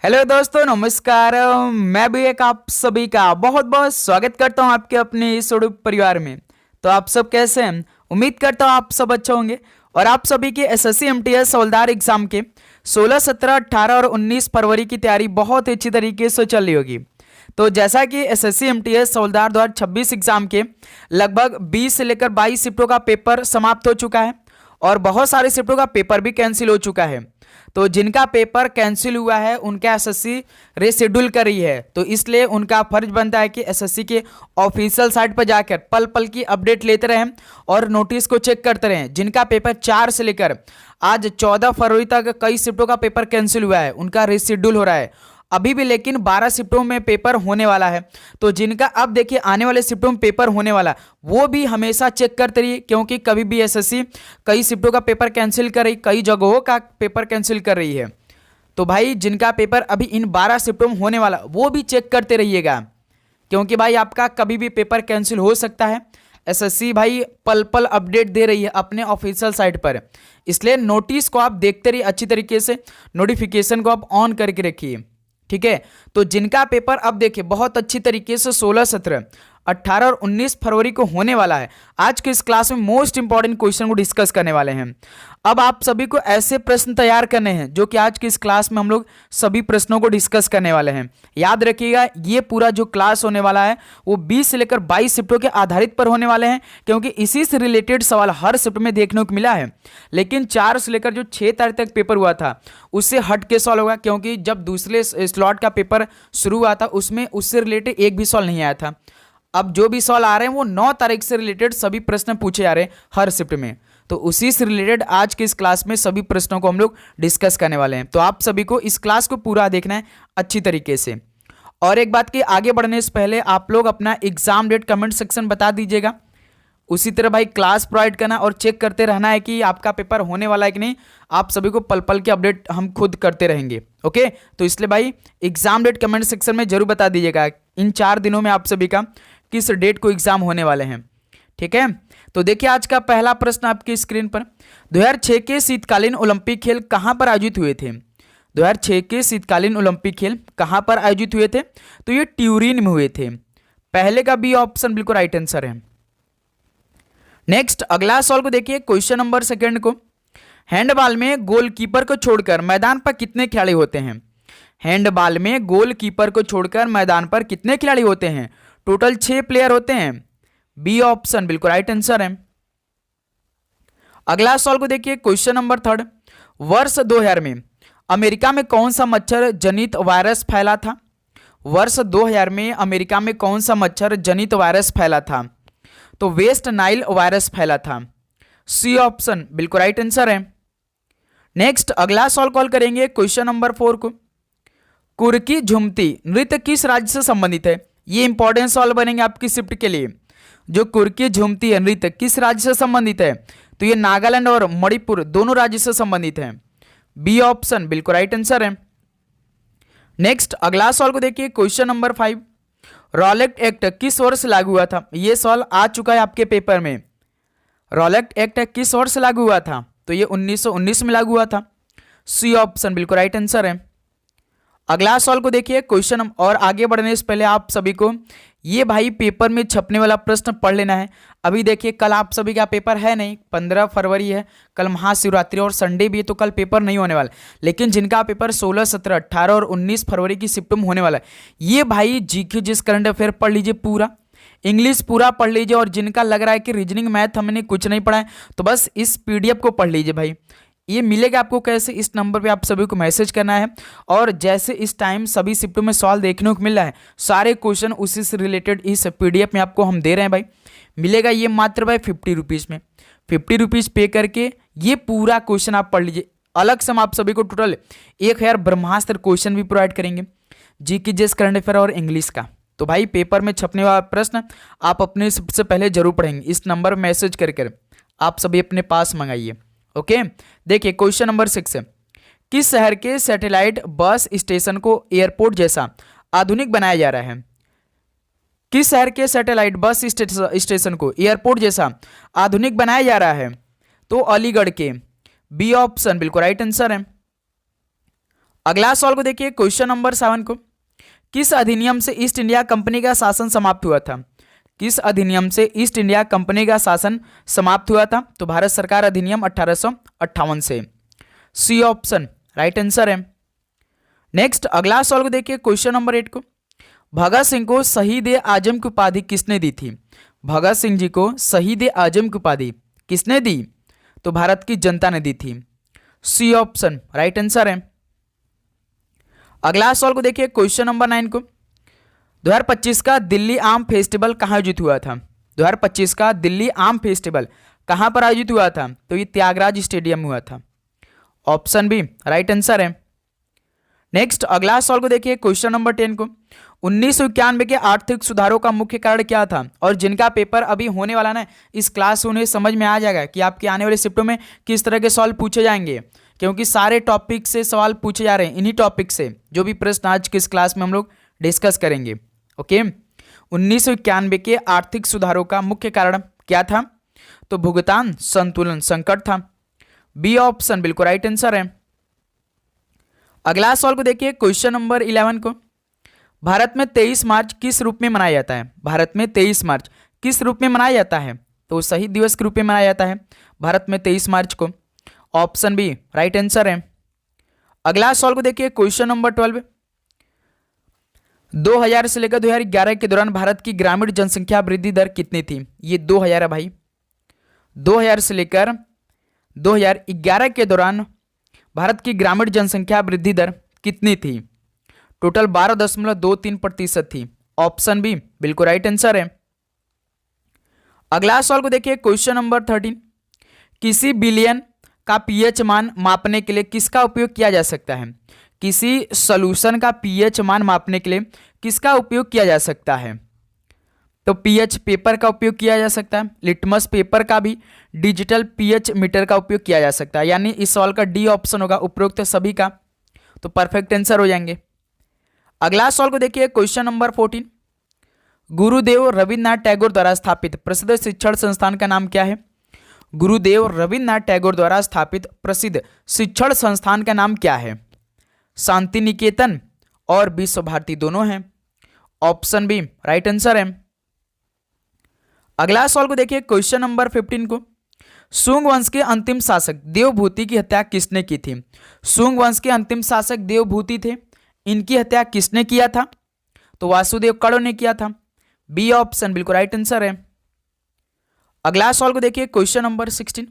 Hello दोस्तों, नमस्कार। मैं भी एक आप सभी का बहुत बहुत स्वागत करता हूं आपके अपने इस यूट्यूब परिवार में। तो आप सब कैसे हैं? उम्मीद करता हूं आप सब अच्छे होंगे। और आप सभी के एसएससी एमटीएस हवलदार एग्जाम के 16, 17, 18 और 19 फरवरी की तैयारी बहुत अच्छी तरीके से चल रही होगी। तो जैसा कि एसएससी एमटीएस हवलदार 2026 एग्जाम के लगभग 20 से लेकर 22 शिफ्टों का पेपर समाप्त हो चुका है और बहुत सारे शिफ्टों का पेपर भी कैंसिल हो चुका है। तो जिनका पेपर कैंसिल हुआ है उनका एसएससी रीशेड्यूल कर रही है, तो इसलिए उनका फर्ज बनता है कि एसएससी के ऑफिशियल साइट पर जाकर पल पल की अपडेट लेते रहें और नोटिस को चेक करते रहें। जिनका पेपर 4 से लेकर आज 14 फरवरी तक कई शिफ्टों का पेपर कैंसिल हुआ है, उनका रीशेड्यूल हो रहा है अभी भी, लेकिन 12 शिफ्टों में पेपर होने वाला है। तो जिनका अब देखिए आने वाले शिफ्टों में पेपर होने वाला, वो भी हमेशा चेक करते रहिए, क्योंकि कभी भी एसएससी कई शिफ्टों का पेपर कैंसिल कर रही, कई जगहों का पेपर कैंसिल कर रही है। तो भाई जिनका पेपर अभी इन 12 शिफ्टों में होने वाला, वो भी चेक करते रहिएगा, क्योंकि भाई आपका कभी भी पेपर कैंसिल हो सकता है। एसएससी भाई पल पल अपडेट दे रही है अपने ऑफिशियल साइट पर, इसलिए नोटिस को आप देखते रहिए अच्छी तरीके से, नोटिफिकेशन को आप ऑन करके रखिए, ठीक है। तो जिनका पेपर अब देखिए बहुत अच्छी तरीके से 16, 17, 18 और 19 फरवरी को होने वाला है, आज के इस क्लास में मोस्ट इंपॉर्टेंट क्वेश्चन को डिस्कस करने वाले हैं। अब आप सभी को ऐसे प्रश्न तैयार करने हैं जो कि आज की इस क्लास में हम लोग सभी प्रश्नों को डिस्कस करने वाले हैं। याद रखिएगा, ये पूरा जो क्लास होने वाला है वो 20 से लेकर 22 शिफ्टों के आधारित पर होने वाले हैं, क्योंकि इसी से रिलेटेड सवाल हर शिफ्ट में देखने को मिला है। लेकिन 4 से लेकर जो 6 तारीख तक पेपर हुआ था उससे हट के सवाल होगा, क्योंकि जब दूसरे स्लॉट का पेपर शुरू हुआ था उसमें उससे रिलेटेड एक भी सवाल नहीं आया था। अब जो भी सवाल आ रहे हैं वो 9 तारीख से रिलेटेड सभी प्रश्न पूछे जा रहे हैं हर शिफ्ट में। तो उसी से रिलेटेड आज की इस क्लास में सभी प्रश्नों को हम लोग डिस्कस करने वाले हैं। तो आप सभी को इस क्लास को पूरा देखना है अच्छी तरीके से। और एक बात की, आगे बढ़ने से पहले आप लोग अपना एग्जाम डेट कमेंट सेक्शन बता दीजिएगा। उसी तरह भाई क्लास प्रोवाइड करना और चेक करते रहना है कि आपका पेपर होने वाला है कि नहीं। आप सभी को पल पल की अपडेट हम खुद करते रहेंगे, ओके। तो इसलिए भाई एग्जाम डेट कमेंट सेक्शन में जरूर बता दीजिएगा इन 4 दिनों में आप सभी का किस डेट को एग्जाम होने वाले हैं, ठीक है। तो देखिए आज का पहला प्रश्न आपकी स्क्रीन पर, 2006 के शीतकालीन ओलंपिक खेल कहां पर आयोजित हुए थे? 2006 के शीतकालीन ओलंपिक खेल कहां पर आयोजित हुए थे? तो ये ट्यूरिन में हुए थे। पहले का बी ऑप्शन बिल्कुल राइट आंसर है। नेक्स्ट अगला सवाल को देखिए, क्वेश्चन नंबर सेकंड को, हैंडबॉल में गोलकीपर को छोड़कर मैदान पर कितने खिलाड़ी होते हैं? हैंडबॉल में गोलकीपर को छोड़कर मैदान पर कितने खिलाड़ी होते हैं? टोटल 6 प्लेयर होते हैं। बी ऑप्शन बिल्कुल राइट आंसर है। अगला सवाल को देखिए, क्वेश्चन नंबर थर्ड, वर्ष 2000 में अमेरिका में कौन सा मच्छर जनित वायरस फैला था? वर्ष 2000 में अमेरिका में कौन सा मच्छर जनित वायरस फैला था? तो वेस्ट नाइल वायरस फैला था। सी ऑप्शन बिल्कुल राइट आंसर है। नेक्स्ट अगला सवाल कॉल करेंगे क्वेश्चन नंबर 4 को, कुर्की झुमती नृत्य किस राज्य से संबंधित है? ये इंपॉर्टेंट सवाल बनेंगे आपकी शिफ्ट के लिए। जो कुर्की झुमती है नृत्य किस राज्य से संबंधित है? तो ये नागालैंड और मणिपुर दोनों राज्य से संबंधित है। बी ऑप्शन बिल्कुल राइट आंसर है। नेक्स्ट अगला सवाल को देखिए, क्वेश्चन नंबर 5, रॉलेट एक्ट किस वर्ष लागू हुआ था? ये सवाल आ चुका है आपके पेपर में। रॉलेट एक्ट किस वर्ष लागू हुआ था? तो ये 1919 में लागू हुआ था। सी ऑप्शन बिल्कुल राइट आंसर है। अगला सवाल को देखिए, क्वेश्चन और आगे बढ़ने से पहले आप सभी को ये भाई पेपर में छपने वाला प्रश्न पढ़ लेना है। अभी देखिए कल आप सभी का पेपर है नहीं, 15 फरवरी है, कल महाशिवरात्रि और संडे भी है, तो कल पेपर नहीं होने वाला। लेकिन जिनका पेपर 16, 17, 18 और 19 फरवरी की शिफ्ट में होने वाला है, ये भाई जीके जिस करंट अफेयर पढ़ लीजिए, पूरा इंग्लिश पूरा पढ़ लीजिए। और जिनका लग रहा है कि रीजनिंग मैथ हमने कुछ नहीं पढ़ा है, तो बस इस पीडीएफ को पढ़ लीजिए भाई। ये मिलेगा आपको कैसे? इस नंबर पे आप सभी को मैसेज करना है, और जैसे इस टाइम सभी शिफ्टों में सवाल देखने को मिल रहा है, सारे क्वेश्चन उसी से रिलेटेड इस पीडीएफ में आपको हम दे रहे हैं भाई। मिलेगा ये मात्र भाई 50 रुपीज़ में। 50 रुपीज़ पे करके ये पूरा क्वेश्चन आप पढ़ लीजिए। अलग से हम आप सभी को टोटल 1000 ब्रह्मास्त्र क्वेश्चन भी प्रोवाइड करेंगे, जीके जिस करंट अफेयर और इंग्लिश का। तो भाई पेपर में छपने वाला प्रश्न आप अपने शिफ्ट से पहले जरूर पढ़ेंगे। इस नंबर पर मैसेज करके आप सभी अपने पास मंगाइए, ओके। देखिए क्वेश्चन नंबर 6 है, किस शहर के सैटेलाइट बस स्टेशन को एयरपोर्ट जैसा आधुनिक बनाया जा रहा है? किस शहर के सैटेलाइट बस स्टेशन को एयरपोर्ट जैसा आधुनिक बनाया जा रहा है? तो अलीगढ़ के। बी ऑप्शन बिल्कुल राइट आंसर है। अगला सवाल को देखिए क्वेश्चन नंबर 7 को, किस अधिनियम से ईस्ट इंडिया कंपनी का शासन समाप्त हुआ था? किस अधिनियम से ईस्ट इंडिया कंपनी का शासन समाप्त हुआ था? तो भारत सरकार अधिनियम 1858 से। सी ऑप्शन राइट आंसर है। नेक्स्ट अगला सवाल को देखिए क्वेश्चन नंबर 8 को, भगत सिंह को शहीद ए आजम की उपाधि किसने दी थी? भगत सिंह जी को शहीद ए आजम की उपाधि किसने दी? तो भारत की जनता ने दी थी। सी ऑप्शन राइट आंसर है। अगला सवाल को देखिए क्वेश्चन नंबर 9 को, 2025 का दिल्ली आम फेस्टिवल कहाँ आयोजित हुआ था? 2025 का दिल्ली आम फेस्टिवल कहाँ पर आयोजित हुआ था? तो ये त्यागराज स्टेडियम में हुआ था। ऑप्शन बी राइट आंसर है। नेक्स्ट अगला सवाल को देखिए क्वेश्चन नंबर 10 को, 1991 के आर्थिक सुधारों का मुख्य कारण क्या था? और जिनका पेपर अभी होने वाला ना, इस क्लास उन्हें समझ में आ जाएगा कि आपके आने वाले शिफ्टों में किस तरह के सवाल पूछे जाएंगे, क्योंकि सारे टॉपिक से सवाल पूछे जा रहे हैं। इन्हीं टॉपिक से जो भी प्रश्न आज की इस क्लास में हम लोग डिस्कस करेंगे। ओके, 1991 के आर्थिक सुधारों का मुख्य कारण क्या था? तो भुगतान संतुलन संकट था। बी ऑप्शन बिल्कुल राइट आंसर है। अगला सवाल को देखिए क्वेश्चन नंबर 11 को, भारत में 23 मार्च किस रूप में मनाया जाता है? भारत में 23 मार्च किस रूप में मनाया जाता है? तो शहीद दिवस के रूप में मनाया जाता है भारत में 23 मार्च को। ऑप्शन बी राइट आंसर है। अगला सवाल को देखिए क्वेश्चन नंबर 12, 2000 से लेकर 2011 के दौरान भारत की ग्रामीण जनसंख्या वृद्धि दर कितनी थी? ये 2000 है भाई। 2000 से लेकर 2011 के दौरान भारत की ग्रामीण जनसंख्या वृद्धि दर कितनी थी? टोटल 12.23% थी। ऑप्शन बी बिल्कुल राइट आंसर है। अगला सवाल को देखिए क्वेश्चन नंबर 13, किसी बिलियन का पीएच मान मापने के लिए किसका उपयोग किया जा सकता है? किसी सॉल्यूशन का पीएच मान मापने के लिए किसका उपयोग किया जा सकता है? तो पीएच पेपर का उपयोग किया जा सकता है, लिटमस पेपर का भी, डिजिटल पीएच मीटर का उपयोग किया जा सकता है। यानी इस सवाल का डी ऑप्शन होगा उपरोक्त सभी का, तो परफेक्ट आंसर हो जाएंगे। अगला सवाल को देखिए क्वेश्चन नंबर 14, गुरुदेव रविन्द्रनाथ टैगोर द्वारा स्थापित प्रसिद्ध शिक्षण संस्थान का नाम क्या है? गुरुदेव रविन्द्रनाथ टैगोर द्वारा स्थापित प्रसिद्ध शिक्षण संस्थान का नाम क्या है? शांति निकेतन और विश्व भारती दोनों हैं। ऑप्शन बी राइट आंसर है। अगला सवाल को देखिए क्वेश्चन नंबर 15 को, सुंग वंश के अंतिम शासक देवभूति की हत्या किसने की थी? सुंग वंश के अंतिम शासक देवभूति थे, इनकी हत्या किसने किया था? तो वासुदेव कड़ो ने किया था। बी ऑप्शन बिल्कुल राइट आंसर है। अगला सवाल को देखिए question number 16,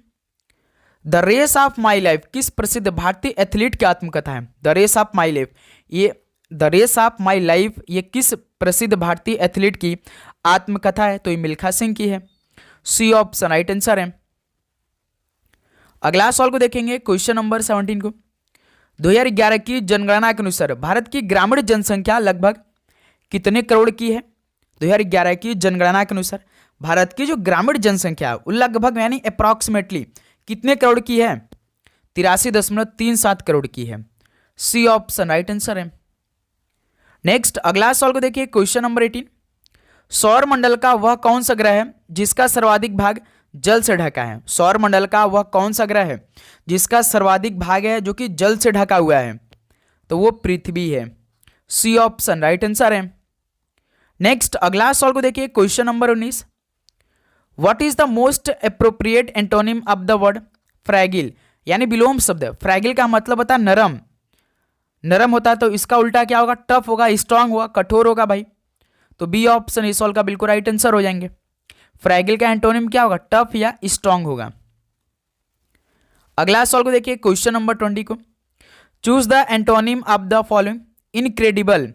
the race of my life किस प्रसिद्ध भारतीय एथलीट की आत्मकथा है? The race of my life, ये the race of my life ये किस प्रसिद्ध भारतीय एथलीट की आत्मकथा है? तो ये मिल्खा सिंह की है। सी ऑप्शन राइट आंसर है। अगला सवाल को देखेंगे क्वेश्चन नंबर 17 को, 2011 की जनगणना के अनुसार भारत की ग्रामीण जनसंख्या लगभग कितने करोड़ की है? 2011 की जनगणना के अनुसार भारत की जो ग्रामीण जनसंख्या लगभग यानी अप्रॉक्सीमेटली कितने करोड़ की है? 83.37 करोड़ की है। सी ऑप्शन राइट आंसर है। नेक्स्ट अगला सवाल को देखिए क्वेश्चन नंबर 18, सौर मंडल का वह कौन सा ग्रह है जिसका सर्वाधिक भाग जल से ढका है? सौर मंडल का वह कौन सा ग्रह है जिसका सर्वाधिक भाग है जो कि जल से ढका हुआ है? तो वो पृथ्वी है। सी ऑप्शन राइट आंसर है। नेक्स्ट अगला सवाल को देखिए question number 19, what is the most appropriate antonym of the word fragile? यानी विलोम शब्द फ्रैगिल का मतलब होता है नरम। नरम होता है तो इसका उल्टा क्या होगा? टफ होगा, स्ट्रांग होगा, कठोर होगा भाई। तो बी ऑप्शन इस सवाल का बिल्कुल राइट आंसर हो जाएंगे। फ्रैगिल का एंटोनिम क्या होगा? टफ या स्ट्रांग होगा। अगला सवाल को देखिए क्वेश्चन नंबर 20 को, choose the antonym of the following, incredible.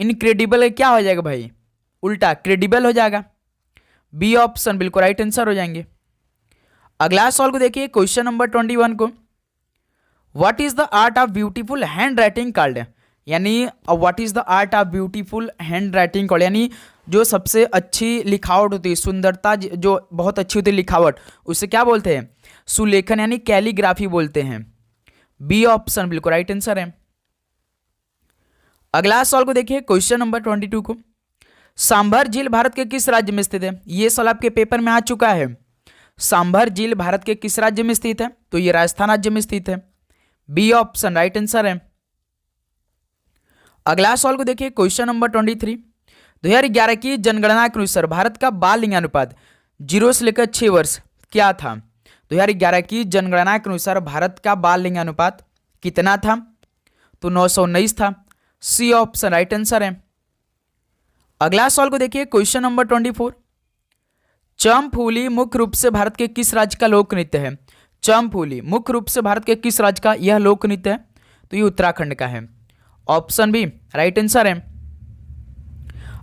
Incredible क्या हो जाएगा भाई? उल्टा क्रेडिबल हो जाएगा। बी ऑप्शन बिल्कुल राइट आंसर हो जाएंगे। अगला सवाल को देखिए क्वेश्चन नंबर 21 को, what is the art of beautiful handwriting called? यानी what is the art of beautiful handwriting called, यानी जो सबसे अच्छी लिखावट होती है, सुंदरता जो बहुत अच्छी होती है लिखावट, उसे क्या बोलते हैं? सुलेखन यानी कैलीग्राफी बोलते हैं। बी ऑप्शन बिल्कुल राइट आंसर है। अगला सवाल को देखिए क्वेश्चन नंबर 22 को, सांभर झील भारत के किस राज्य में स्थित है? ये सवाल आपके पेपर में आ चुका है। सांभर झील भारत के किस राज्य में स्थित है? तो ये राजस्थान राज्य में स्थित है। बी ऑप्शन राइट आंसर है। अगला सवाल को देखिए, क्वेश्चन नंबर 23। 2011 की जनगणना के अनुसार भारत का बाल लिंगानुपात 0 से लेकर 6 वर्ष क्या था? 2011 की जनगणना के अनुसार भारत का बाल लिंगानुपात कितना था? तो 919 था। सी ऑप्शन राइट आंसर है। अगला सवाल को देखिए, क्वेश्चन नंबर 24। चंफूली मुख्य रूप से भारत के किस राज्य का लोक नृत्य है? चंफूली मुख्य रूप से भारत के किस राज्य का यह लोक नृत्य है? तो ये उत्तराखंड का है। ऑप्शन बी राइट आंसर है।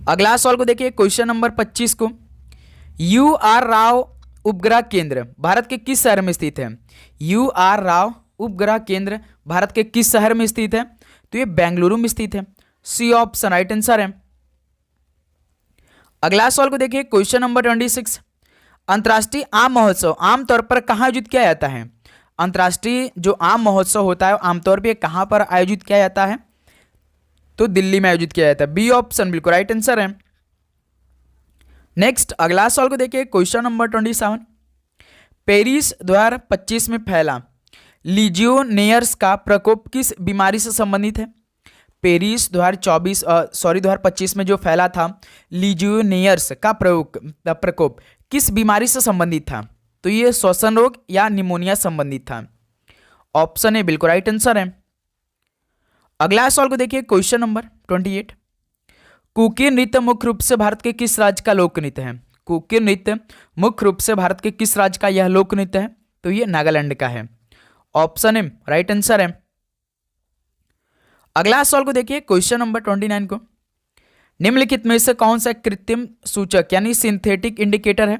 अगला सवाल को देखिए, क्वेश्चन नंबर 25 को। यू आर राव उपग्रह केंद्र भारत के किस शहर में स्थित है? यू आर राव उपग्रह केंद्र भारत के किस शहर में स्थित है? तो ये बेंगलुरु में स्थित है। सी ऑप्शन राइट आंसर है। अगला सवाल को देखिए, क्वेश्चन नंबर 26। अंतर्राष्ट्रीय आम महोत्सव आमतौर पर कहाँ आयोजित किया जाता है? अंतर्राष्ट्रीय जो आम महोत्सव होता है आमतौर पर कहाँ पर आयोजित किया जाता है? तो दिल्ली में आयोजित किया जाता है। बी ऑप्शन बिल्कुल राइट आंसर है। नेक्स्ट अगला सवाल को देखिए, क्वेश्चन नंबर 27। पेरिस 2025 में फैला लीजियोनेयर्स का प्रकोप किस बीमारी से संबंधित है? पेरिस 2025 में जो फैला था लीजियोनेयर्स का प्रकोप किस बीमारी से संबंधित था? तो ये श्वसन रोग या निमोनिया संबंधित था। ऑप्शन ए बिल्कुल राइट आंसर है। अगला सवाल को देखिए, क्वेश्चन नंबर 28। कुकी नृत्य मुख्य रूप से भारत के किस राज्य का लोक नृत्य है? कुकी नृत्य मुख्य रूप से भारत के किस राज्य का यह लोक नृत्य है? तो ये नागालैंड का है। ऑप्शन ए राइट आंसर है। अगला सवाल को देखिए, क्वेश्चन नंबर 29 को। निम्नलिखित में से कौन सा कृत्रिम सूचक यानी सिंथेटिक इंडिकेटर है?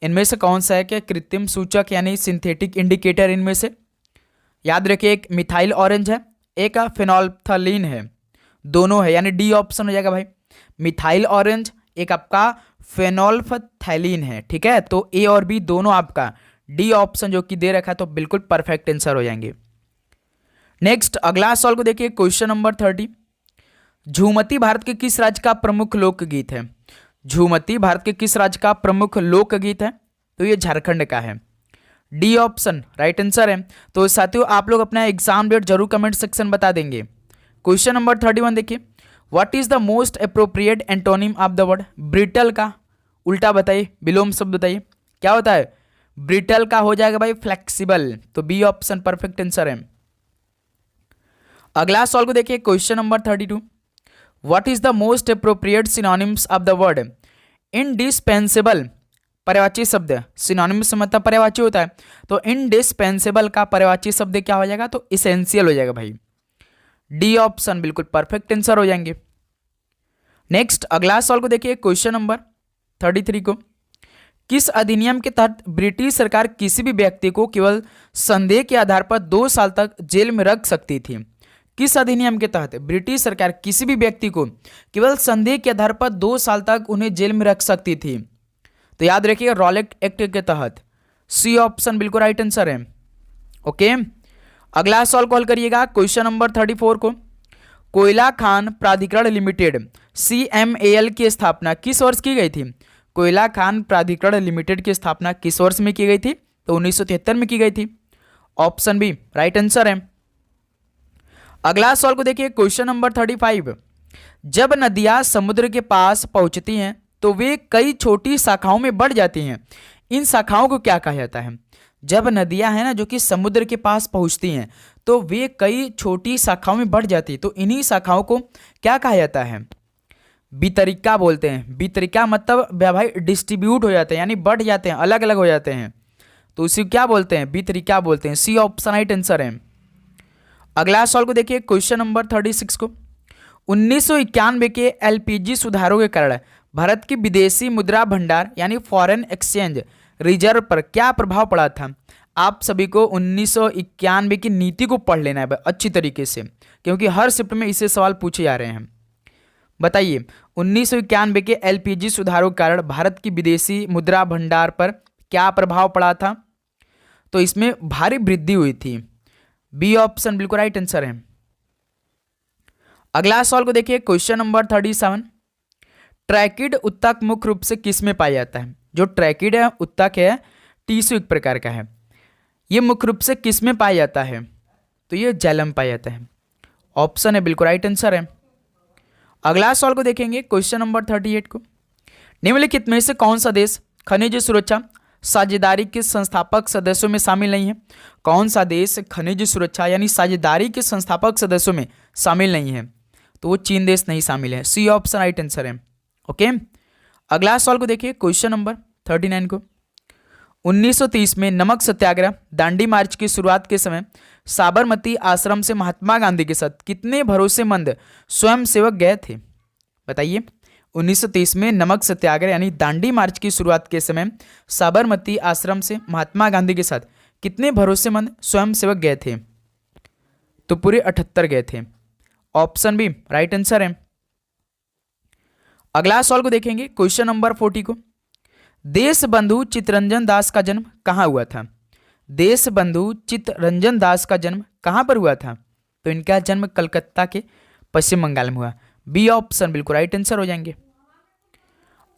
इनमें से कौन सा है क्या कृत्रिम सूचक यानी सिंथेटिक इंडिकेटर? इनमें से याद रखिए, एक मिथाइल ऑरेंज है, एक फेनोल्फथलीन है, दोनों है, यानी डी ऑप्शन हो जाएगा भाई। मिथाइल ऑरेंज एक आपका फेनोल्फथैलीन है, ठीक है। तो ए और बी दोनों आपका डी ऑप्शन जो कि दे रखा है, तो बिल्कुल परफेक्ट आंसर हो जाएंगे। नेक्स्ट अगला सवाल को देखिए, क्वेश्चन नंबर 30। झूमती भारत के किस राज्य का प्रमुख लोकगीत है? झूमती भारत के किस राज्य का प्रमुख लोकगीत है? तो ये झारखंड का है। डी ऑप्शन राइट आंसर है। तो साथियों आप लोग अपना एग्जाम डेट जरूर कमेंट सेक्शन बता देंगे। क्वेश्चन नंबर 31 देखिए, what is the most appropriate antonym of the word brittle का उल्टा बताइए, विलोम शब्द बताइए, क्या होता है? ब्रिटल का हो जाएगा भाई फ्लेक्सिबल। तो बी ऑप्शन परफेक्ट आंसर है। अगला सवाल को देखिए, question number 32। What is the most appropriate synonyms of the word indispensable? पर्यायवाची शब्द सिनोनिम्स मतलब पर्यायवाची होता है, तो इंडिस्पेंसेबल का पर्यायवाची शब्द क्या हो जाएगा? तो इसेंशियल हो जाएगा भाई। डी ऑप्शन बिल्कुल परफेक्ट आंसर हो जाएंगे। नेक्स्ट अगला सवाल को देखिए, क्वेश्चन नंबर 33 को। किस अधिनियम के तहत ब्रिटिश सरकार किसी भी व्यक्ति को केवल संदेह के आधार पर 2 साल तक जेल में रख सकती थी? किस अधिनियम के तहत ब्रिटिश सरकार किसी भी व्यक्ति को केवल संदेह के आधार पर 2 साल तक उन्हें जेल में रख सकती थी? तो याद रखिए, रॉलेट एक्ट के तहत। सी ऑप्शन बिल्कुल राइट आंसर है। ओके, अगला सवाल कॉल करिएगा, क्वेश्चन नंबर 34 को। कोयला खान प्राधिकरण लिमिटेड CMAL की स्थापना किस वर्ष की गई थी? कोयला खान प्राधिकरण लिमिटेड की स्थापना किस वर्ष में की गई थी? तो 1973 में की गई थी। ऑप्शन बी राइट आंसर है। अगला सवाल को देखिए, क्वेश्चन नंबर 35। जब नदियां समुद्र के पास पहुंचती हैं तो वे कई छोटी शाखाओं में बढ़ जाती हैं। इन शाखाओं को क्या कहा जाता है? जब नदियां हैं ना जो कि समुद्र के पास पहुंचती हैं तो वे कई छोटी शाखाओं में बढ़ जाती है, तो इन्हीं शाखाओं को क्या कहा जाता है? वितरिका बोलते हैं। वितरिका मतलब भाई डिस्ट्रीब्यूट हो जाते हैं, यानी बढ़ जाते हैं, अलग अलग हो जाते हैं, तो उसी क्या बोलते हैं? वितरिका बोलते हैं। सी ऑप्शन राइट आंसर है। अगला सवाल को देखिए, क्वेश्चन नंबर 36 को। 1991 के LPG सुधारों के कारण भारत की विदेशी मुद्रा भंडार यानी फॉरेन एक्सचेंज रिजर्व पर क्या प्रभाव पड़ा था? आप सभी को 1991 की नीति को पढ़ लेना है अच्छी तरीके से, क्योंकि हर शिफ्ट में इससे सवाल पूछे जा रहे हैं। बताइए, 1991 के LPG सुधारों के कारण भारत की विदेशी मुद्रा भंडार पर क्या प्रभाव पड़ा था? तो इसमें भारी वृद्धि हुई थी। बी ऑप्शन बिल्कुल राइट आंसर है। अगला सवाल को देखिए, क्वेश्चन नंबर 37। ट्रैकिड उत्तक मुख्य रूप से किस में पाया जाता है? जो ट्रैकिड है उत्तक है, टिश्यू एक प्रकार का है, ये मुख्य रूप से किस में पाया जाता है? तो ये जैलम पाया जाता है। ऑप्शन है बिल्कुल राइट आंसर है। अगला सवाल को देखेंगे क्वेश्चन नंबर 38 को। निम्नलिखित में से कौन सा देश खनिज सुरक्षा साझेदारी के संस्थापक सदस्यों में शामिल नहीं है? कौन सा देश खनिज सुरक्षा यानी साझेदारी के संस्थापक सदस्यों में शामिल नहीं है? तो वो चीन देश नहीं शामिल है। सी ऑप्शन राइट आंसर है। ओके, अगला सवाल को देखिए क्वेश्चन नंबर 39 को। 1930 में नमक सत्याग्रह दांडी मार्च की शुरुआत के समय साबरमती आश्रम से महात्मा गांधी के साथ कितने भरोसेमंद स्वयंसेवक गए थे? बताइए। 1930 में नमक सत्याग्रह यानी दांडी मार्च की शुरुआत के समय साबरमती आश्रम से महात्मा गांधी के साथ कितने भरोसेमंद स्वयंसेवक गए थे? तो पूरे 78 गए थे। ऑप्शन बी राइट आंसर है। अगला सवाल को देखेंगे क्वेश्चन नंबर 40 को। देश बंधु चित्तरंजन दास का जन्म कहाँ हुआ था? देश बंधु चित्तरंजन दास का जन्म कहाँ पर हुआ था? तो इनका जन्म कलकत्ता के पश्चिम बंगाल में हुआ। बी ऑप्शन बिल्कुल राइट आंसर हो जाएंगे।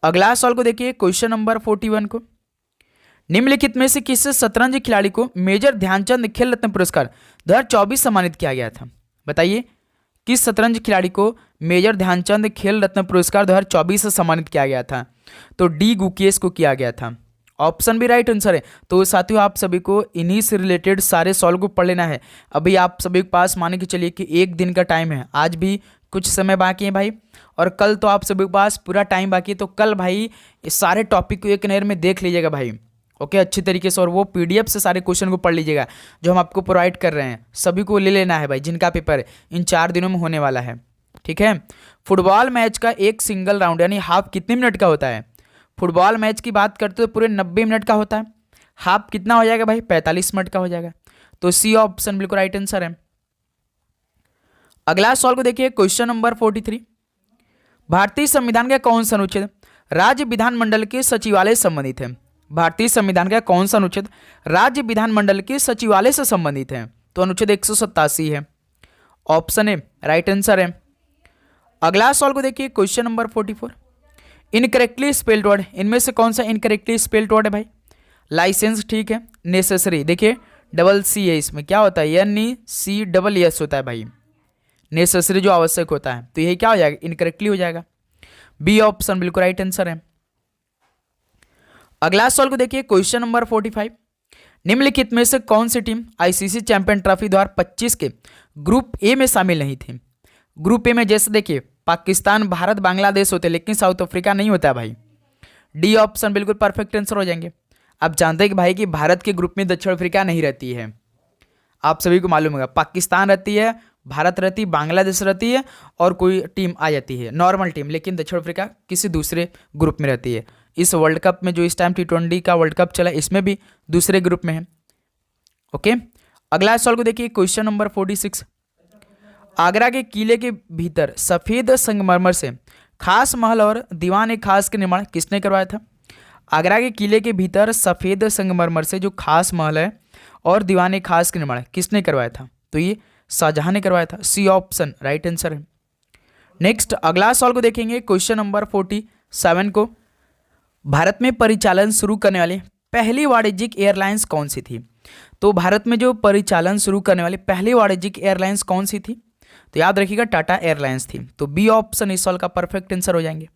अगला सवाल को देखिए क्वेश्चन नंबर 41 को। निम्नलिखित में से किस शतरंज खिलाड़ी को मेजर ध्यानचंद खेल रत्न पुरस्कार 2024 सम्मानित किया गया था? बताइए, किस शतरंज खिलाड़ी को मेजर ध्यानचंद खेल रत्न पुरस्कार 2024 से सम्मानित किया गया था? तो डी गुकेश को किया गया था। ऑप्शन भी राइट आंसर है। तो साथियों, आप सभी को इन्हीं से रिलेटेड सारे सवाल को पढ़ लेना है। अभी आप सभी के पास मान के चलिए कि एक दिन का टाइम है, आज भी कुछ समय बाकी है भाई, और कल तो आप सभी के पास पूरा टाइम बाकी है। तो कल भाई इस सारे टॉपिक को एक नज़र में देख लीजिएगा भाई, ओके, अच्छी तरीके से, और वो पीडीएफ से सारे क्वेश्चन को पढ़ लीजिएगा जो हम आपको प्रोवाइड कर रहे हैं। सभी को ले लेना है भाई, जिनका पेपर इन 4 दिनों में होने वाला है, ठीक है। फुटबॉल मैच का एक सिंगल राउंड यानी हाफ कितने मिनट का होता है? फुटबॉल मैच की बात करते तो पूरे 90 मिनट का होता है। हाफ कितना हो जाएगा भाई? 45 मिनट का हो जाएगा। तो सी ऑप्शन बिल्कुल राइट आंसर है। अगला सवाल को देखिए क्वेश्चन नंबर 43। भारतीय संविधान का कौन सा अनुच्छेद राज्य विधानमंडल के सचिवालय से संबंधित है? भारतीय संविधान का कौन सा अनुच्छेद राज्य विधानमंडल के सचिवालय से संबंधित है? तो अनुच्छेद 187 है। ऑप्शन ए राइट आंसर है। अगला सवाल को देखिए question number 44। Incorrectly spelled word, इनमें से कौन सा इनकरेक्टली स्पेल्ड वर्ड है भाई? लाइसेंस ठीक है। नेसेसरी, देखिए डबल सी है, इसमें क्या होता है? NECSS होता है भाई, नेसेसरी जो आवश्यक होता है। तो यही क्या हो जाएगा? इनकरेक्टली हो जाएगा। बी ऑप्शन बिल्कुल राइट आंसर है। अगला सवाल को देखिए क्वेश्चन नंबर 45। निम्नलिखित में से कौन सी टीम आईसीसी चैंपियन ट्रॉफी 2025 के ग्रुप ए में शामिल नहीं थी? ग्रुप ए में जैसे देखिए पाकिस्तान, भारत, बांग्लादेश होते, लेकिन साउथ अफ्रीका नहीं होता भाई। डी ऑप्शन बिल्कुल परफेक्ट आंसर हो जाएंगे। आप जानते हैं कि भाई कि भारत के ग्रुप में दक्षिण अफ्रीका नहीं रहती है, आप सभी को मालूम होगा। पाकिस्तान रहती है, भारत रहती है, बांग्लादेश रहती है, और कोई टीम आ जाती है नॉर्मल टीम, लेकिन दक्षिण अफ्रीका किसी दूसरे ग्रुप में रहती है। इस वर्ल्ड कप में जो इस टाइम T20 का वर्ल्ड कप चला, इसमें भी दूसरे ग्रुप में है। ओके, अगला सवाल को देखिए क्वेश्चन नंबर 46। आगरा के किले के भीतर सफेद संगमरमर से खास महल और दीवान खास के निर्माण किसने करवाया था? आगरा के किले के भीतर सफेद संगमरमर से जो खास महल है और दीवान खास के निर्माण किसने करवाया था? तो ये शाहजहां ने करवाया था। सी ऑप्शन राइट आंसर है। नेक्स्ट अगला सवाल को देखेंगे क्वेश्चन नंबर 47 को। भारत में परिचालन शुरू करने वाली पहली वाणिज्यिक एयरलाइंस कौन सी थी? तो भारत में जो परिचालन शुरू करने वाली पहली वाणिज्यिक एयरलाइंस कौन सी थी? तो याद रखिएगा टाटा एयरलाइंस थी। तो बी ऑप्शन इस सवाल का परफेक्ट आंसर हो जाएंगे।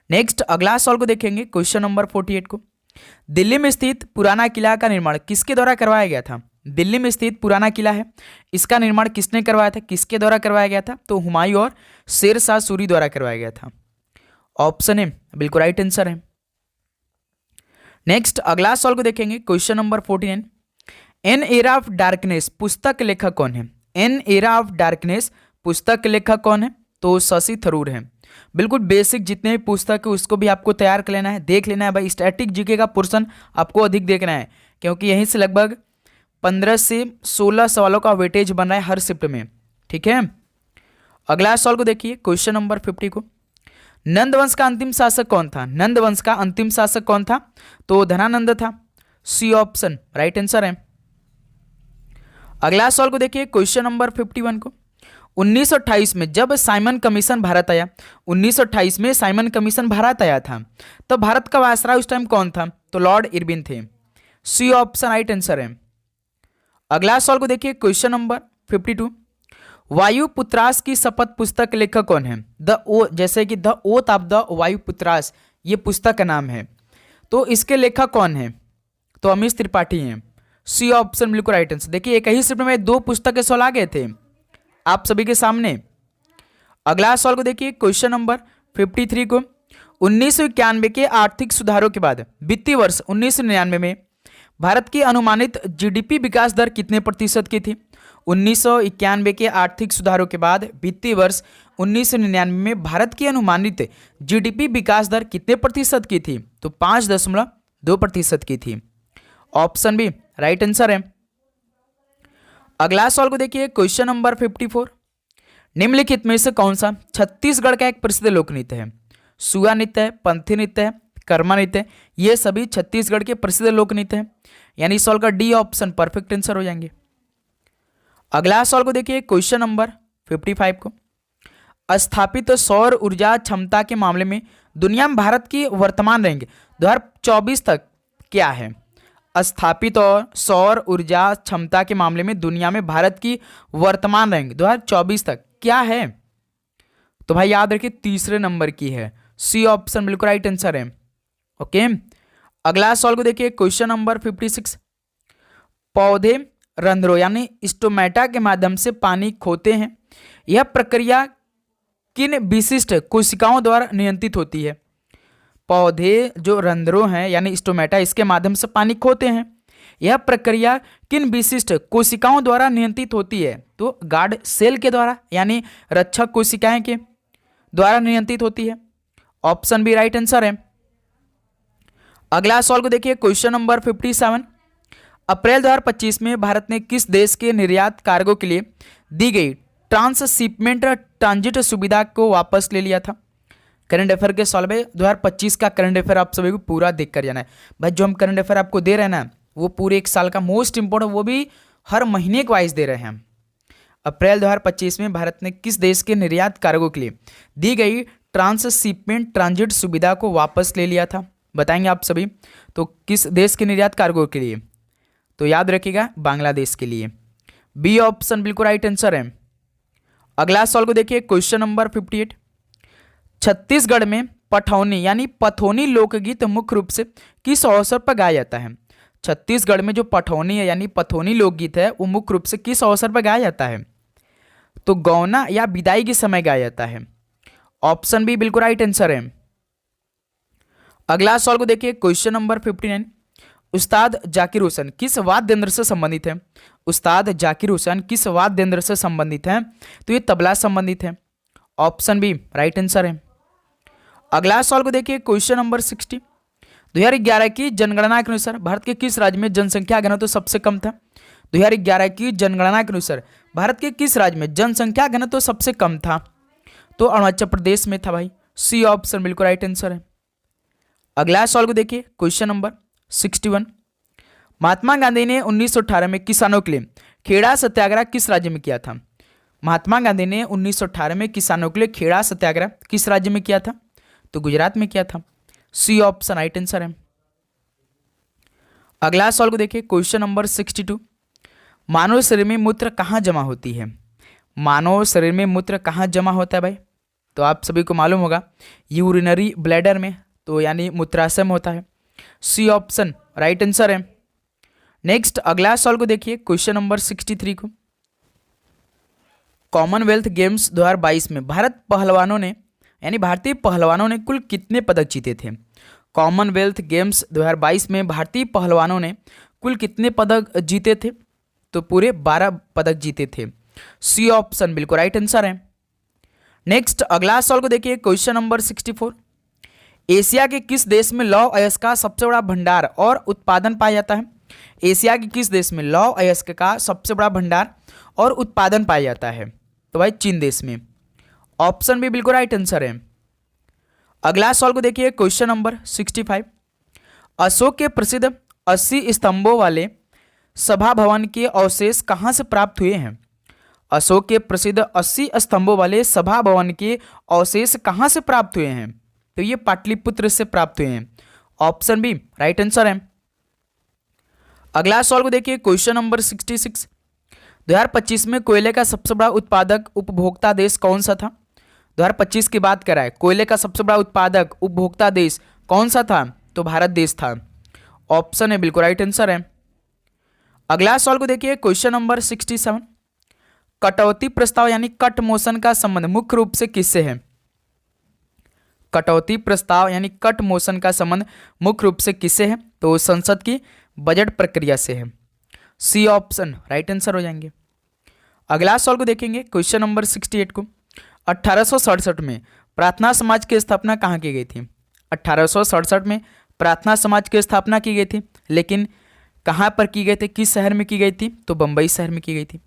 नेक्स्ट अगला सवाल को देखेंगे क्वेश्चन नंबर 48 को। दिल्ली में स्थित पुराना किला का निर्माण किसके द्वारा करवाया गया था? दिल्ली में स्थित पुराना किला है, इसका निर्माण किसने करवाया था? किसके द्वारा करवाया गया था? तो हुमायूं और शेर शाह सूरी द्वारा करवाया गया था। ऑप्शन ए बिल्कुल राइट आंसर है। नेक्स्ट अगला सवाल को देखेंगे question number 49। An era of darkness पुस्तक लेखक कौन है? एन एरा ऑफ डार्कनेस पुस्तक लेखक कौन है? तो शशि थरूर है। बिल्कुल बेसिक जितने भी पुस्तक है उसको भी आपको तैयार कर लेना है, देख लेना है भाई। स्टैटिक जीके का पोर्शन आपको अधिक देखना है, क्योंकि यहीं से लगभग 15 से 16 सवालों का वेटेज बन रहा है हर शिफ्ट में, ठीक है। अगला सवाल को देखिए क्वेश्चन नंबर 50 को। नंदवंश का अंतिम शासक कौन था? नंदवंश का अंतिम शासक कौन था? तो धनानंद था। सी ऑप्शन राइट आंसर है। अगला सवाल को देखिए क्वेश्चन नंबर 51 को। 1928 में जब साइमन कमीशन भारत आया, 1928 में साइमन कमीशन भारत आया था, तो भारत का वायसराय उस टाइम कौन था? तो लॉर्ड इरविन थे। सी ऑप्शन राइट आंसर है। अगला सवाल को देखिए क्वेश्चन नंबर 52। वायुपुत्रास की शपथ पुस्तक के लेखक कौन है? द ओ, जैसे कि द ओथ ऑफ द वायुपुत्रास ये पुस्तक का नाम है, तो इसके लेखक कौन है? तो अमीश त्रिपाठी हैं। सी ऑप्शन बिल्कुल राइट आंसर। देखिए एक ही शिफ्ट में दो पुस्तक के सवाल आ गए थे आप सभी के सामने। अगला सवाल को देखिए, क्वेश्चन नंबर 53 को, 1991 के आर्थिक सुधारों के बाद वित्तीय वर्ष 1999 में भारत की अनुमानित जीडीपी विकास दर कितने प्रतिशत की थी? 1991 के आर्थिक सुधारों के बाद वित्तीय वर्ष 1999 में भारत की अनुमानित जीडीपी विकास दर कितने प्रतिशत की थी? तो 5.2% की थी। ऑप्शन बी राइट आंसर है। अगला सवाल को देखिए, क्वेश्चन नंबर 54, निम्नलिखित में से कौन सा छत्तीसगढ़ का एक प्रसिद्ध लोक नृत्य है? सुआ नृत्य है, पंथी नृत्य है, कर्मा नृत्य है, ये सभी छत्तीसगढ़ के प्रसिद्ध लोक नृत्य हैं। यानी सवाल का डी ऑप्शन परफेक्ट आंसर हो जाएंगे। अगला सवाल को देखिए, क्वेश्चन नंबर 55 को, स्थापित सौर ऊर्जा क्षमता के मामले में दुनिया में भारत की वर्तमान रैंक 2024 तक क्या है? स्थापित और सौर ऊर्जा क्षमता के मामले में दुनिया में भारत की वर्तमान रैंक 2024 तक क्या है? तो भाई याद रखिए तीसरे नंबर की है। सी ऑप्शन बिल्कुल राइट आंसर है। ओके, अगला सवाल को देखिए, क्वेश्चन नंबर 56, पौधे रंध्रों यानी स्टोमेटा के माध्यम से पानी खोते हैं, यह प्रक्रिया किन विशिष्ट कोशिकाओं द्वारा नियंत्रित होती है? पौधे जो रंध्रों हैं यानी स्टोमेटा, इसके माध्यम से पानी खोते हैं, यह प्रक्रिया किन विशिष्ट कोशिकाओं द्वारा नियंत्रित होती है? तो गार्ड सेल के द्वारा यानी रक्षक कोशिकाएं के द्वारा नियंत्रित होती है। ऑप्शन बी राइट आंसर है। अगला सवाल को देखिए, क्वेश्चन नंबर 57, अप्रैल 2025 में भारत ने किस देश के निर्यात कार्गो के लिए दी गई ट्रांसशिपमेंट ट्रांजिट सुविधा को वापस ले लिया था? करंट अफेयर के सवाल में 2025 का करंट अफेयर आप सभी को पूरा देख कर जाना है भाई। जो हम करंट अफेयर आपको दे रहे हैं ना, वो पूरे एक साल का मोस्ट इंपोर्टेंट, वो भी हर महीने के वाइज दे रहे हैं हम। अप्रैल 2025 में भारत ने किस देश के निर्यात कार्गो के लिए दी गई ट्रांसशिपमेंट ट्रांजिट सुविधा को वापस ले लिया था? बताएंगे आप सभी। तो किस देश के निर्यात कार्गो के लिए? तो याद रखिएगा बांग्लादेश के लिए। बी ऑप्शन बिल्कुल राइट आंसर है। अगला सवाल को देखिए, क्वेश्चन नंबर 58, छत्तीसगढ़ में पठौनी यानी पथौनी लोकगीत मुख्य रूप से किस अवसर पर गाया जाता है? छत्तीसगढ़ में जो पठौनी है यानी पथौनी लोकगीत है वो मुख्य रूप से किस अवसर पर गाया जाता है? तो गौना या विदाई के समय गाया जाता है। ऑप्शन बी बिल्कुल राइट आंसर है। अगला सवाल को देखिए, क्वेश्चन नंबर 59, उस्ताद जाकिर हुसैन किस वाद्य यंत्र से संबंधित है? उस्ताद जाकिर हुसैन किस वाद्य यंत्र से संबंधित है? तो ये तबला संबंधित है। ऑप्शन बी राइट आंसर है। अगला सवाल को देखिए, क्वेश्चन नंबर 60, 2011 की जनगणना के अनुसार भारत के किस राज्य में जनसंख्या घनत्व सबसे कम था? 2011 की जनगणना के अनुसार भारत के किस राज्य में जनसंख्या घनत्व सबसे कम था? तो अरुणाचल प्रदेश में था भाई। सी ऑप्शन बिल्कुल राइट आंसर है। अगला सवाल को देखिए, क्वेश्चन नंबर 61, महात्मा गांधी ने 1918 में किसानों के लिए खेड़ा सत्याग्रह किस राज्य में किया था? महात्मा गांधी ने 1918 में किसानों के लिए खेड़ा सत्याग्रह किस राज्य में किया था? तो गुजरात में किया था। सी ऑप्शन राइट आंसर है। अगला सवाल को देखिए, क्वेश्चन नंबर 62, मानव शरीर में मूत्र कहाँ जमा होती है? मानव शरीर में मूत्र कहाँ जमा होता है भाई? तो आप सभी को मालूम होगा यूरिनरी ब्लैडर में, तो यानी मूत्राशय में होता है। सी ऑप्शन राइट आंसर है। नेक्स्ट अगला सवाल को देखिए, क्वेश्चन नंबर 63 को, कॉमनवेल्थ गेम्स 2022 में भारतीय पहलवानों ने कुल कितने पदक जीते थे? कॉमनवेल्थ गेम्स 2022 में भारतीय पहलवानों ने कुल कितने पदक जीते थे? तो पूरे 12 पदक जीते थे। सी ऑप्शन बिल्कुल राइट आंसर है। नेक्स्ट अगला सवाल को देखिए, क्वेश्चन नंबर 64, एशिया के किस देश में लौह अयस्क का सबसे बड़ा भंडार और उत्पादन पाया जाता है? एशिया के किस देश में लौह अयस्क का सबसे बड़ा भंडार और उत्पादन पाया जाता है? तो भाई चीन देश में। ऑप्शन भी बिल्कुल राइट आंसर है। अगला सवाल को देखिए, क्वेश्चन नंबर 65, अशोक के प्रसिद्ध 80 स्तंभों वाले सभा भवन के अवशेष कहाँ से प्राप्त हुए हैं? अशोक के प्रसिद्ध 80 स्तंभों वाले सभा भवन के अवशेष कहाँ से प्राप्त हुए हैं? तो ये पाटलिपुत्र से प्राप्त हुए हैं। ऑप्शन बी राइट आंसर है। अगला सवाल को देखिए, क्वेश्चन नंबर 66, 2025 में कोयले का सबसे बड़ा उत्पादक उपभोक्ता देश कौन सा था? 2025 की बात कराए, कोयले का सबसे बड़ा उत्पादक उपभोक्ता देश कौन सा था? तो भारत देश था। ऑप्शन है बिल्कुल राइट आंसर है। अगला सवाल को देखिए, क्वेश्चन नंबर 67। कटौती प्रस्ताव यानी कट मोशन का संबंध मुख्य रूप से किससे है? कटौती प्रस्ताव यानी कट मोशन का संबंध मुख्य रूप से किससे है? तो संसद की बजट प्रक्रिया से है। सी ऑप्शन राइट आंसर हो जाएंगे। अगला सवाल को देखेंगे, क्वेश्चन नंबर 68 को। 1867 में प्रार्थना समाज की स्थापना कहाँ की गई थी? 1867 में प्रार्थना समाज की स्थापना की गई थी, लेकिन कहाँ पर की गई थी, किस शहर में की गई थी? तो बंबई शहर में की गई थी।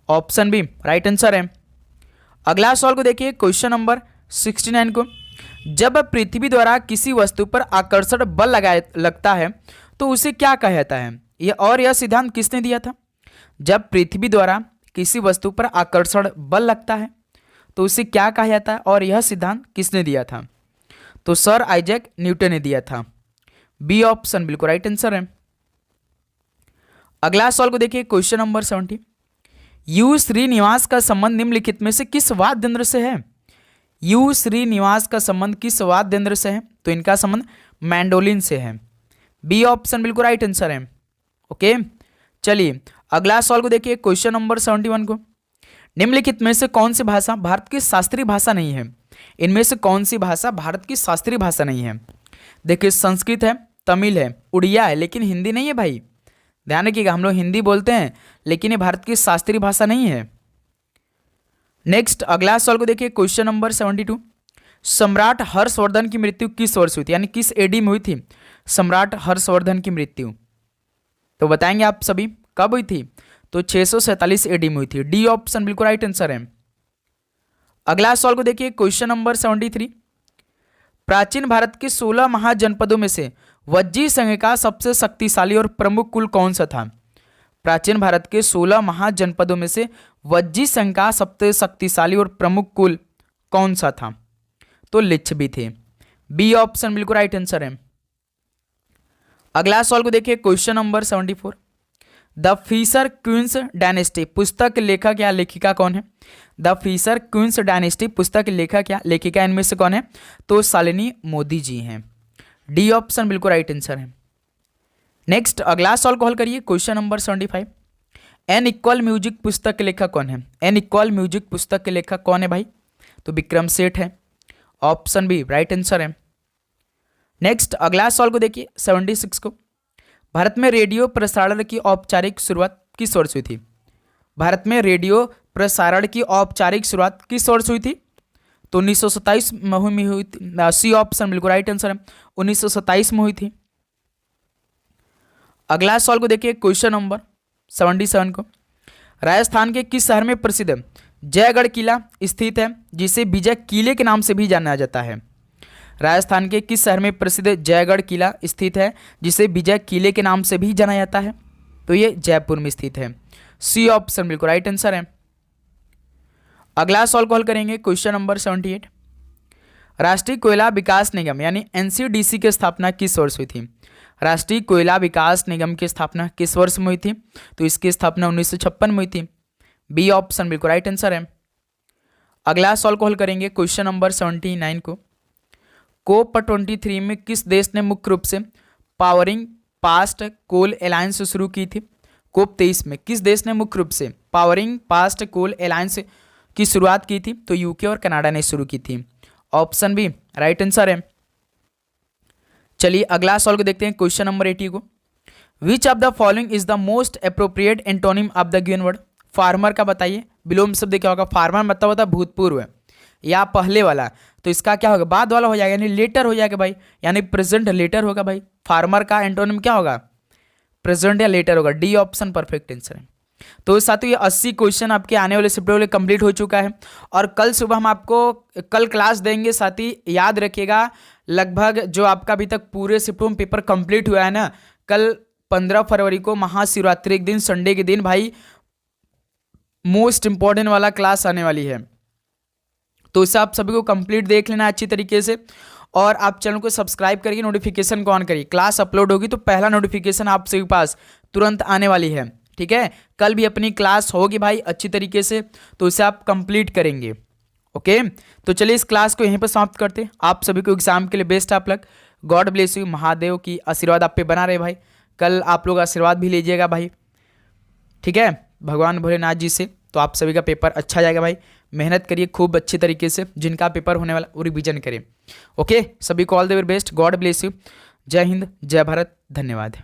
ऑप्शन बी राइट आंसर है। अगला सवाल को देखिए, क्वेश्चन नंबर 69 को। जब पृथ्वी द्वारा किसी वस्तु पर आकर्षण बल लगता है तो उसे क्या कहा जाता है? यह सिद्धांत किसने दिया था? जब पृथ्वी द्वारा किसी वस्तु पर आकर्षण बल लगता है तो उसे क्या कहा जाता है, और यह सिद्धांत किसने दिया था? तो सर आइजैक न्यूटन ने दिया था। बी ऑप्शन बिल्कुल राइट आंसर है। अगला सवाल को देखिए, क्वेश्चन नंबर 70। यू श्रीनिवास का संबंध निम्नलिखित में से किस वाद्य यंत्र से है? यू श्रीनिवास का संबंध किस वाद्य यंत्र से है? तो इनका संबंध मैंडोलिन से है। बी ऑप्शन बिल्कुल राइट आंसर है। ओके, चलिए अगला सवाल को देखिए, क्वेश्चन नंबर 71 को। निम्नलिखित में से कौन सी भाषा भारत की शास्त्रीय भाषा नहीं है? इनमें से कौन सी भाषा भारत की शास्त्रीय भाषा नहीं है? देखिए, संस्कृत है, तमिल है, उड़िया है, लेकिन हिंदी नहीं है भाई। ध्यान रखिएगा, हम लोग हिंदी बोलते हैं लेकिन ये भारत की शास्त्रीय भाषा नहीं है। नेक्स्ट अगला सवाल को देखिए, क्वेश्चन नंबर 72। सम्राट हर्षवर्धन की मृत्यु किस वर्ष हुई थी, यानी किस एडी में हुई थी सम्राट हर्षवर्धन की मृत्यु? तो बताएंगे आप सभी कब हुई थी? तो 647 एडी में हुई थी। डी ऑप्शन बिल्कुल राइट आंसर है। अगला सवाल को देखिए, क्वेश्चन नंबर 73। प्राचीन भारत के 16 महाजनपदों में से वज्जी संघ का सबसे शक्तिशाली और प्रमुख कुल कौन सा था? प्राचीन भारत के 16 महाजनपदों में से वज्जी संघ का सबसे शक्तिशाली और प्रमुख कुल कौन सा था? तो लिच्छवी थे। बी ऑप्शन बिल्कुल राइट आंसर है। अगला सवाल को देखिए, question number 74। The fisher queens dynasty पुस्तक लेखक या लेखिका कौन है? द फिशर क्वींस डायनेस्टी पुस्तक लेखक या लेखिका इनमें से कौन है? तो शालिनी मोदी जी हैं। डी ऑप्शन बिल्कुल राइट आंसर है। नेक्स्ट अगला सवाल को हल करिए, question number 75। An equal music पुस्तक के लेखक कौन है? एन इक्वल म्यूजिक पुस्तक के लेखक कौन है भाई? तो विक्रम सेठ है। ऑप्शन बी राइट आंसर है। नेक्स्ट अगला सवाल को देखिए, 76 को। भारत में रेडियो प्रसारण की औपचारिक शुरुआत किस वर्ष हुई थी? भारत में रेडियो प्रसारण की औपचारिक शुरुआत किस वर्ष हुई थी? तो 1927 में हुई थी। सी ऑप्शन बिल्कुल राइट आंसर है, 1927 में हुई थी। अगला सवाल को देखिए, क्वेश्चन नंबर 77 को। राजस्थान के किस शहर में प्रसिद्ध जयगढ़ किला स्थित है, जिसे विजय किले के नाम से भी जाना जाता है? राजस्थान के किस शहर में प्रसिद्ध जयगढ़ किला स्थित है, जिसे विजय किले के नाम से भी जाना जाता है? तो ये जयपुर में स्थित है। सी ऑप्शन बिल्कुल राइट आंसर है। अगला सवाल को हल करेंगे, क्वेश्चन नंबर 78। राष्ट्रीय कोयला विकास निगम यानी एनसीडीसी की स्थापना किस वर्ष हुई थी? राष्ट्रीय कोयला विकास निगम की स्थापना किस वर्ष में हुई थी? तो इसकी स्थापना 1956 में हुई थी। बी ऑप्शन बिल्कुल राइट आंसर है। अगला सवाल को हल करेंगे, क्वेश्चन नंबर 79 को। कोप 23 में किस देश ने मुख्य रूप से पावरिंग पास्ट कोल अलायंस शुरू की थी? कोप 23 में किस देश ने मुख्य रूप से पावरिंग पास्ट कोल अलायंस की शुरुआत की थी? तो यूके और कनाडा ने शुरू की थी। ऑप्शन बी राइट आंसर है। चलिए अगला सवाल को देखते हैं, क्वेश्चन नंबर 80 को। Which of the following is the most appropriate antonym of the given word? Farmer का बताइए, विलोम शब्द क्या होगा? फार्मर मतलब होता है भूतपूर्व या पहले वाला, तो इसका क्या होगा? बाद वाला हो जाएगा, यानी लेटर हो जाएगा भाई, यानी प्रेजेंट लेटर होगा भाई। फार्मर का एंटोनिम क्या होगा? प्रेजेंट या लेटर होगा। डी ऑप्शन परफेक्ट आंसर है। तो साथियों ये 80 क्वेश्चन आपके आने वाले शिफ्ट वाले कंप्लीट हो चुका है, और कल सुबह हम आपको कल क्लास देंगे। साथी याद रखिएगा, लगभग जो आपका अभी तक पूरे शिफ्ट में पेपर कंप्लीट हुआ है ना, कल 15 फरवरी को महाशिवरात्रि के दिन, संडे के दिन भाई मोस्ट इंपॉर्टेंट वाला क्लास आने वाली है। तो इसे आप सभी को कंप्लीट देख लेना अच्छी तरीके से, और आप चैनल को सब्सक्राइब करिए, नोटिफिकेशन को ऑन करिए। क्लास अपलोड होगी तो पहला नोटिफिकेशन आप सभी के पास तुरंत आने वाली है। ठीक है, कल भी अपनी क्लास होगी भाई अच्छी तरीके से, तो उसे आप कंप्लीट करेंगे। ओके, तो चलिए इस क्लास को यहीं पर समाप्त करते हैं। आप सभी को एग्जाम के लिए best of luck, God bless you, Mahadev की आशीर्वाद आप पे बना रहे भाई। कल आप लोग आशीर्वाद भी लीजिएगा भाई, ठीक है, भगवान भोलेनाथ जी से। तो आप सभी का पेपर अच्छा जाएगा भाई, मेहनत करिए खूब अच्छी तरीके से, जिनका पेपर होने वाला वो रिवीजन करें। ओके, सभी को all the very best, God bless you, जय हिंद, जय भारत, धन्यवाद।